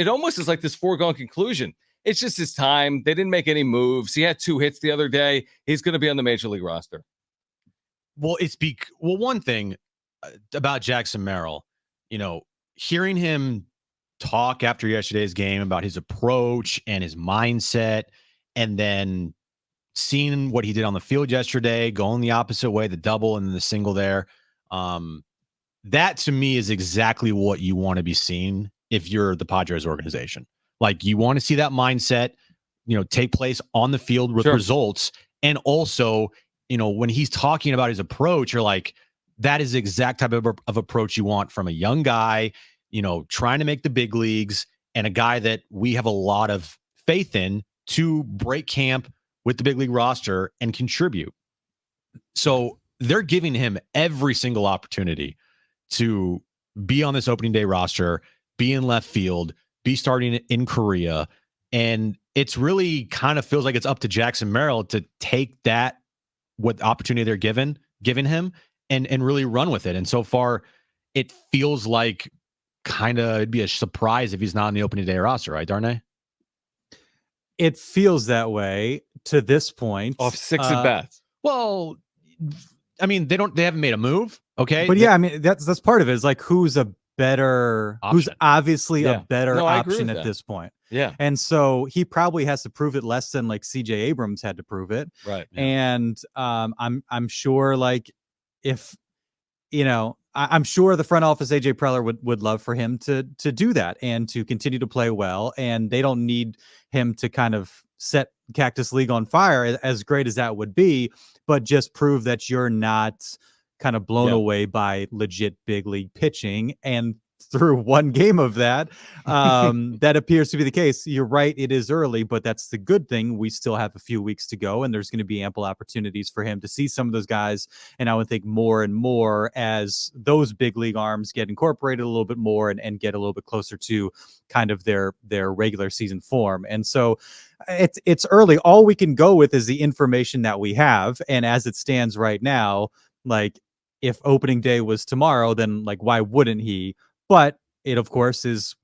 it almost is like this foregone conclusion. It's just his time. They didn't make any moves. He had 2 hits the other day. He's going to be on the major league roster. Well, one thing about Jackson Merrill, hearing him talk after yesterday's game about his approach and his mindset, and then seeing what he did on the field yesterday, going the opposite way, the double and then the single there. That to me is exactly what you want to be seeing if you're the Padres organization. Like, you want to see that mindset, take place on the field with results. And also, when he's talking about his approach, you're like, that is the exact type of approach you want from a young guy, trying to make the big leagues, and a guy that we have a lot of faith in to break camp with the big league roster and contribute. So they're giving him every single opportunity to be on this opening day roster, be in left field, be starting in Korea. And it's really kind of feels like it's up to Jackson Merrill to take that, what opportunity they're giving him, and really run with it. And so far, it feels like it'd be a surprise if he's not on the opening day roster, right, Darnay? It feels that way to this point. Off 6 at bats. Well, I mean, they haven't made a move. Okay. But I mean, that's part of it, is like, who's obviously a better option at this point. Yeah. And so he probably has to prove it less than like CJ Abrams had to prove it. Right. Yeah. And I'm sure, like, if, I'm sure the front office, AJ Preller, would love for him to do that and to continue to play well. And they don't need him to kind of set Cactus League on fire, as great as that would be, but just prove that you're not kind of blown away by legit big league pitching. And through one game of that, that appears to be the case. You're right, it is early, but that's the good thing. We still have a few weeks to go, and there's going to be ample opportunities for him to see some of those guys. And I would think more and more as those big league arms get incorporated a little bit more and get a little bit closer to kind of their regular season form. And so it's early. All we can go with is the information that we have. And as it stands right now, like, if opening day was tomorrow, then like, why wouldn't he? But it, of course, is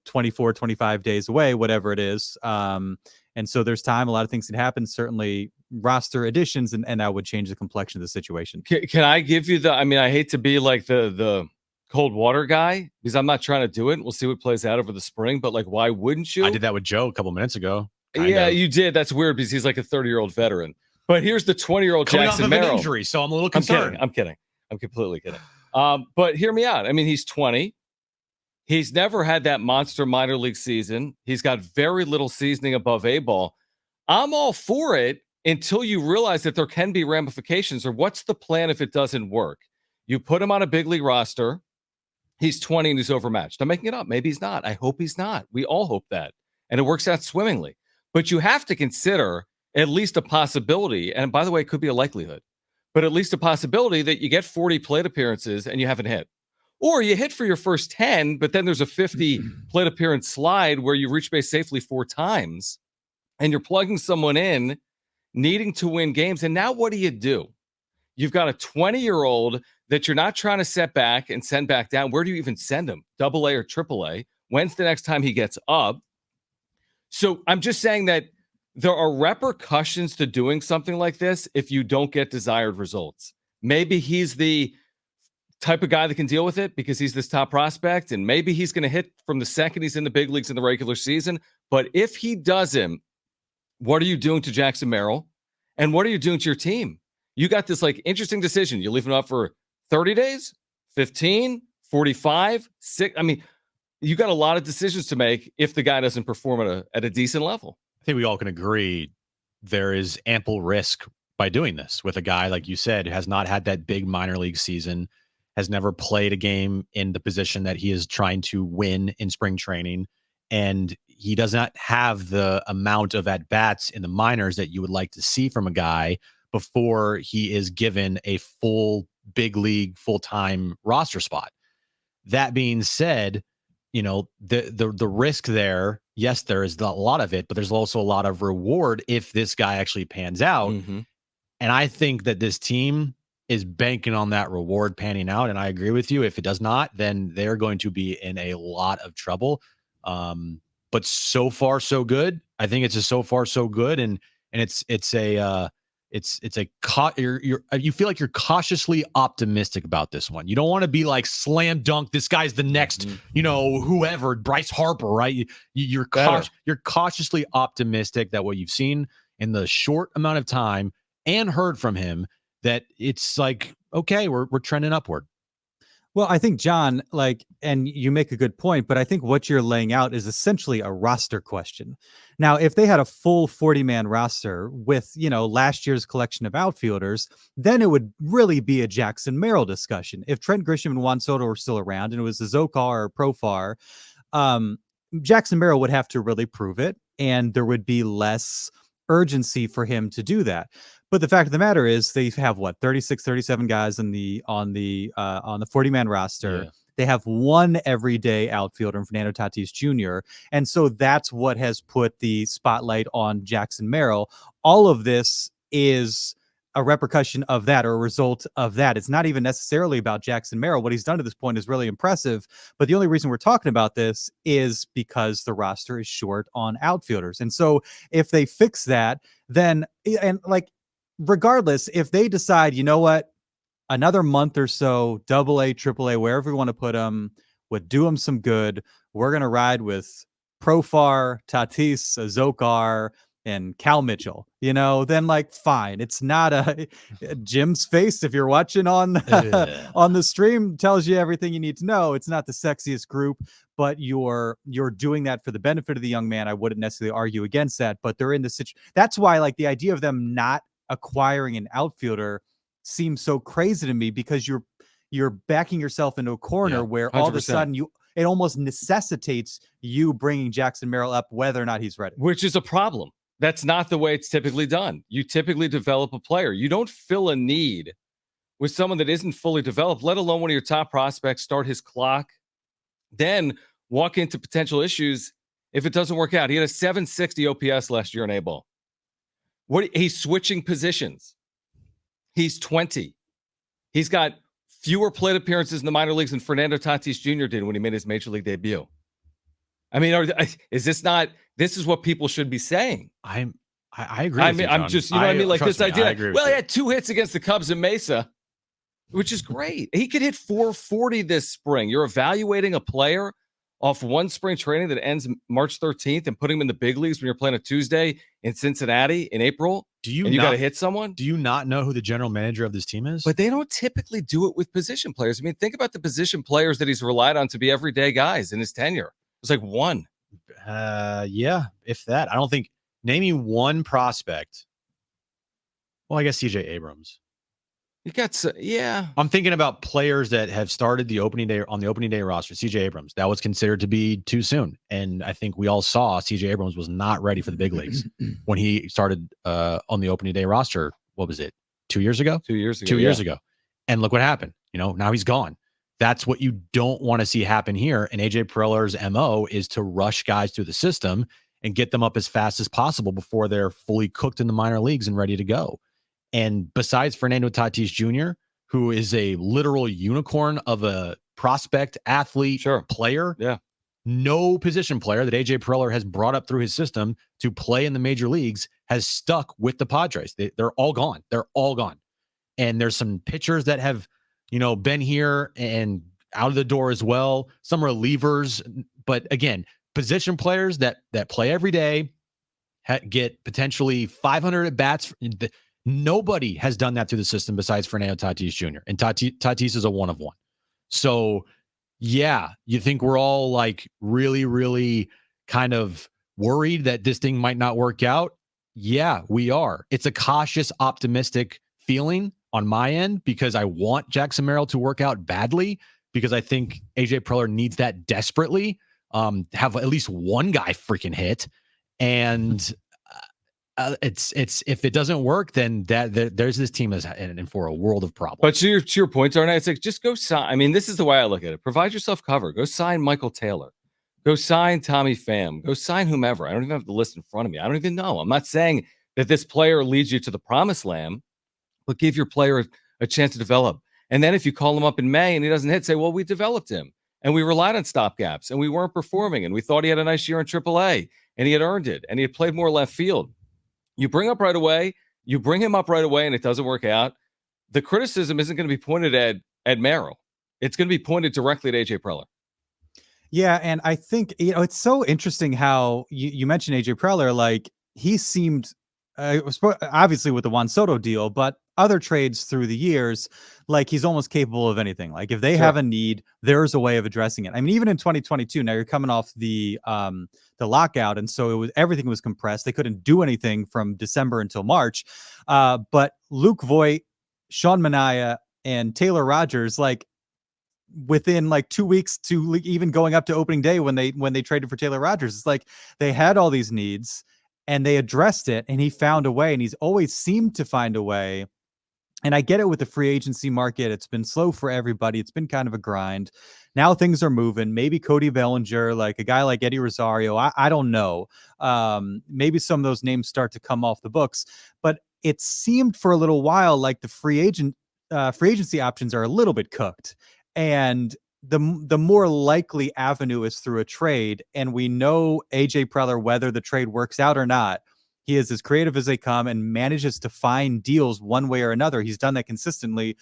24, 25 days away, whatever it is. And so there's time. A lot of things can happen, certainly roster additions, and that would change the complexion of the situation. Can I give you I hate to be like the cold water guy, because I'm not trying to do it. We'll see what plays out over the spring. But like, why wouldn't you? I did that with Joe a couple minutes ago. Yeah, you did. That's weird because he's like a 30-year-old veteran. But here's the 20-year-old Jackson Merrill. An injury, so I'm a little concerned. I'm kidding. I'm completely kidding. But hear me out. I mean, he's 20. He's never had that monster minor league season. He's got very little seasoning above A ball. I'm all for it until you realize that there can be ramifications, or what's the plan if it doesn't work? You put him on a big league roster. He's 20 and he's overmatched. I'm making it up. Maybe he's not. I hope he's not. We all hope that. And it works out swimmingly. But you have to consider at least a possibility. And by the way, it could be a likelihood, but at least a possibility that you get 40 plate appearances and you haven't hit. Or you hit for your first 10, but then there's a 50 plate appearance slide where you reach base safely 4 times and you're plugging someone in, needing to win games. And now what do? You've got a 20-year-old that you're not trying to set back and send back down. Where do you even send him? AA or AAA? When's the next time he gets up? So I'm just saying that there are repercussions to doing something like this if you don't get desired results. Maybe he's the type of guy that can deal with it because he's this top prospect, and maybe he's going to hit from the second he's in the big leagues in the regular season. But if he doesn't, what are you doing to Jackson Merrill? And what are you doing to your team? You got this like interesting decision. You leave him up for 30 days, 15, 45, 6. I mean, you got a lot of decisions to make if the guy doesn't perform at a decent level. I think we all can agree there is ample risk by doing this with a guy, like you said, who has not had that big minor league season, has never played a game in the position that he is trying to win in spring training. And he does not have the amount of at-bats in the minors that you would like to see from a guy before he is given a full big league, full-time roster spot. That being said, the risk there, yes, there is a lot of it, but there's also a lot of reward if this guy actually pans out. Mm-hmm. And I think that this team is banking on that reward panning out. And I agree with you. If it does not, then they're going to be in a lot of trouble. But so far so good. I think it's a so far so good, and you feel like you're cautiously optimistic about this one. You don't want to be like slam dunk. This guy's the next, whoever, Bryce Harper, right? You're cautiously optimistic that what you've seen in the short amount of time and heard from him, that it's like, okay, we're trending upward. Well, I think, John, and you make a good point, but I think what you're laying out is essentially a roster question. Now, if they had a full 40-man roster with, last year's collection of outfielders, then it would really be a Jackson Merrill discussion. If Trent Grisham and Juan Soto were still around and it was a Zokar or Profar, Jackson Merrill would have to really prove it, and there would be less urgency for him to do that. But the fact of the matter is they have 36, 37 guys on the 40-man roster. Yeah. They have one everyday outfielder, Fernando Tatis Jr. And so that's what has put the spotlight on Jackson Merrill. All of this is a repercussion of that, or a result of that. It's not even necessarily about Jackson Merrill. What he's done to this point is really impressive. But the only reason we're talking about this is because the roster is short on outfielders. And so if they fix that, then, regardless, if they decide, you know what, another month or so, AA, AAA, wherever we want to put them, would do them some good. We're going to ride with Profar, Tatis, Zokar, and Cal Mitchell, then fine. It's not Jim's face. If you're watching on the stream, tells you everything you need to know. It's not the sexiest group, but you're doing that for the benefit of the young man. I wouldn't necessarily argue against that, but they're in the situation. That's why the idea of them not acquiring an outfielder seems so crazy to me, because you're backing yourself into a corner where 100%. All of a sudden it almost necessitates you bringing Jackson Merrill up whether or not he's ready, which is a problem. That's not the way it's typically done. You typically develop a player. You don't fill a need with someone that isn't fully developed, let alone one of your top prospects, start his clock, then walk into potential issues if it doesn't work out. He had a 760 OPS last year in A-ball. He's switching positions. He's 20. He's got fewer plate appearances in the minor leagues than Fernando Tatis Jr. did when he made his major league debut. I mean, is this not? This is what people should be saying. I agree. I mean, I'm just, what I mean? This idea. Well, he had 2 hits against the Cubs in Mesa, which is great. He could hit 440 this spring. You're evaluating a player off one spring training that ends March 13th and putting him in the big leagues when you're playing a Tuesday in Cincinnati in April. You got to hit someone? Do you not know who the general manager of this team is? But they don't typically do it with position players. I mean, think about the position players that he's relied on to be everyday guys in his tenure. It's like one. Yeah, if that. I don't think. Name me one prospect. Well, I guess CJ Abrams. You got, I'm thinking about players that have started the opening day on the opening day roster. CJ Abrams, that was considered to be too soon, and I think we all saw CJ Abrams was not ready for the big leagues when he started on the opening day roster. What was it? 2 years ago? 2 years ago. 2 years ago, and look what happened. Now he's gone. That's what you don't want to see happen here. And AJ Preller's MO is to rush guys through the system and get them up as fast as possible before they're fully cooked in the minor leagues and ready to go. And besides Fernando Tatis Jr., who is a literal unicorn of a prospect, athlete, player, no position player that AJ Preller has brought up through his system to play in the major leagues has stuck with the Padres. They're all gone. They're all gone. And there's some pitchers that have, been here and out of the door as well. Some relievers, but again, position players that play every day get potentially 500 at bats. Nobody has done that through the system besides Fernando Tatis Jr. And Tatis is a one of one. So yeah, you think we're all really, really kind of worried that this thing might not work out? Yeah, we are. It's a cautious, optimistic feeling on my end because I want Jackson Merrill to work out badly because I think AJ Preller needs that desperately. Have at least one guy freaking hit, and it's if it doesn't work, then there's this team is in for a world of problems. But to your point, Darnay, it's like just go sign. I mean, this is the way I look at it. Provide yourself cover. Go sign Michael Taylor. Go sign Tommy Pham. Go sign whomever. I don't even have the list in front of me. I don't even know. I'm not saying that this player leads you to the promised land, but give your player a chance to develop. And then if you call him up in May and he doesn't hit, say, well, we developed him. and we relied on stopgaps, and we weren't performing, and we thought he had a nice year in AAA, and he had earned it, and he had played more left field. You bring him up right away, and it doesn't work out. The criticism isn't going to be pointed at Merrill. It's going to be pointed directly at AJ Preller. Yeah, and I think it's so interesting how you mentioned AJ Preller. Like he seemed obviously with the Juan Soto deal, but other trades through the years, like he's almost capable of anything. Like if they have a need, there's a way of addressing it. I mean, even in 2022, now you're coming off the lockout, and so everything was compressed. They couldn't do anything from December until March. But Luke Voit, Sean Manaea, and Taylor Rogers, like within like 2 weeks to even going up to opening day when they traded for Taylor Rogers, it's like they had all these needs and they addressed it, and he found a way, and he's always seemed to find a way. And I get it with the free agency market. It's been slow for everybody. It's been kind of a grind. Now things are moving. Maybe Cody Bellinger, like a guy like Eddie Rosario. I don't know. Maybe some of those names start to come off the books, but it seemed for a little while like the free agency options are a little bit cooked. And the more likely avenue is through a trade. And we know AJ Preller, whether the trade works out or not, he is as creative as they come and manages to find deals one way or another. He's done that consistently.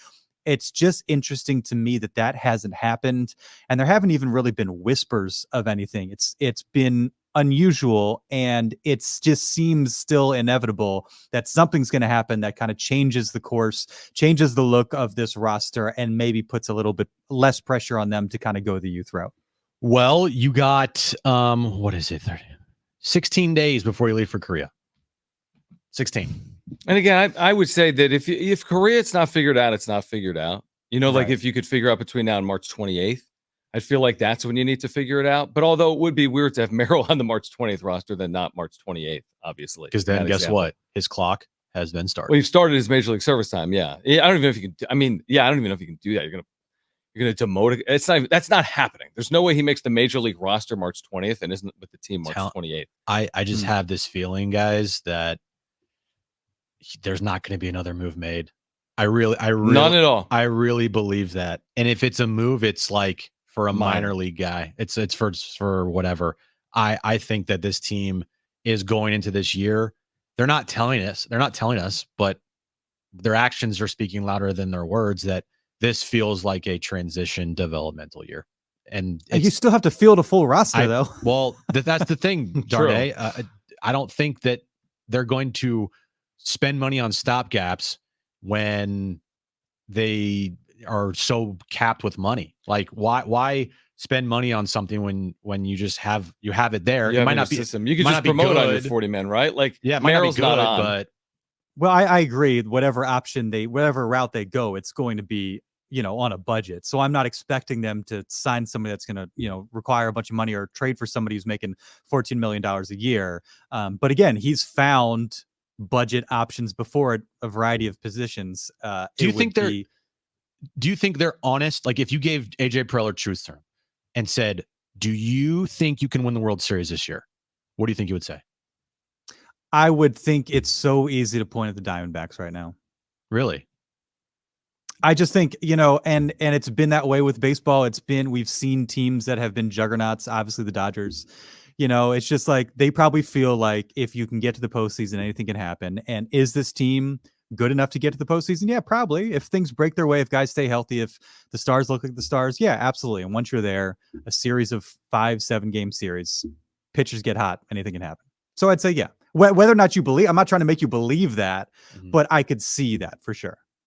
It's just interesting to me that hasn't happened. And there haven't even really been whispers of anything. It's been unusual, and it's just seems still inevitable that something's going to happen that kind of changes the course, changes the look of this roster, and maybe puts a little bit less pressure on them to kind of go the youth route. Well, you got, 16 days before you leave for Korea. 16. And again, I would say that if Korea, it's not figured out, it's not figured out. Like if you could figure out between now and March 28th, I feel like that's when you need to figure it out. But although it would be weird to have Merrill on the March 20th roster than not March 28th, obviously. Because then guess what? His clock has been started. Well, you've started his Major League service time. Yeah. I don't even know if you can. I don't even know if you can do that. You're going to demote it. That's not happening. There's no way he makes the Major League roster March 20th and isn't with the team March 28th. I just have this feeling, guys, that there's not going to be another move made. I really none at all. I really believe that. And if it's a move, it's like for a minor league guy. It's for whatever. I think that this team is going into this year. They're not telling us, but their actions are speaking louder than their words, that this feels like a transition developmental year. And you still have to field a full roster, though. Well, that's the thing, Darnay. I don't think that they're going to spend money on stopgaps when they are so capped with money. Like why spend money on something when you just have it there? It might not be system. You can just promote on your 40 men, right? Like Merrill's not on. But well, I agree. Whatever route they go, it's going to be, on a budget. So I'm not expecting them to sign somebody that's going to, require a bunch of money or trade for somebody who's making $14 million a year. But again, he's found budget options before at a variety of positions. Do you think they're honest? Like if you gave AJ Preller truth serum and said, do you think you can win the World Series this year? What do you think you would say? I would think it's so easy to point at the Diamondbacks right now. Really? I just think, and it's been that way with baseball. We've seen teams that have been juggernauts, obviously the Dodgers. It's just like they probably feel like if you can get to the postseason, anything can happen. And is this team good enough to get to the postseason? Yeah, probably. If things break their way, if guys stay healthy, if the stars look like the stars, yeah, absolutely. And once you're there, a series of 5-7 game series, pitchers get hot, anything can happen. So I'd say, yeah, whether or not you believe, I'm not trying to make you believe that, but I could see that for sure.